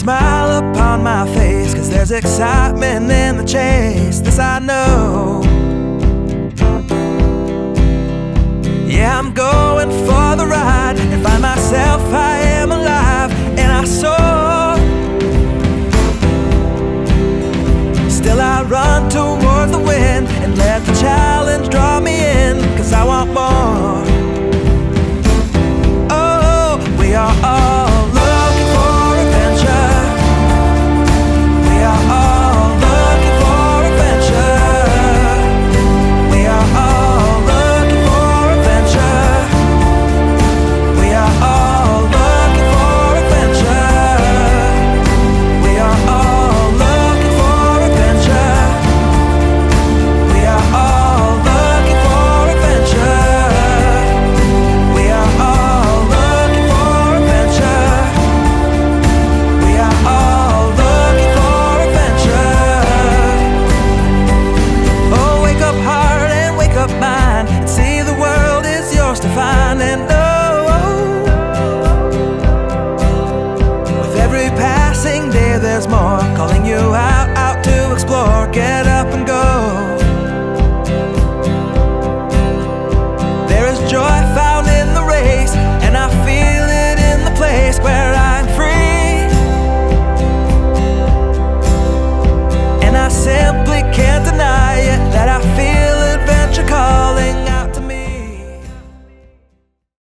smile upon my face, 'cause there's excitement in the chase, this I know. Yeah, I'm going for the ride and find myself, I am alive, and I soar. Still I run towards the wind and let the challenge draw me in, 'cause I want more. Oh, we are all looking for adventure. We are all looking for adventure. We are all looking for adventure. We are all looking for adventure. We are all looking for adventure. We are all looking for adventure. We are all looking for adventure. We are all looking for adventure. Oh, wake up heart and wake up mind, and see the world is yours to find. And oh, with every passing day there's more calling you out.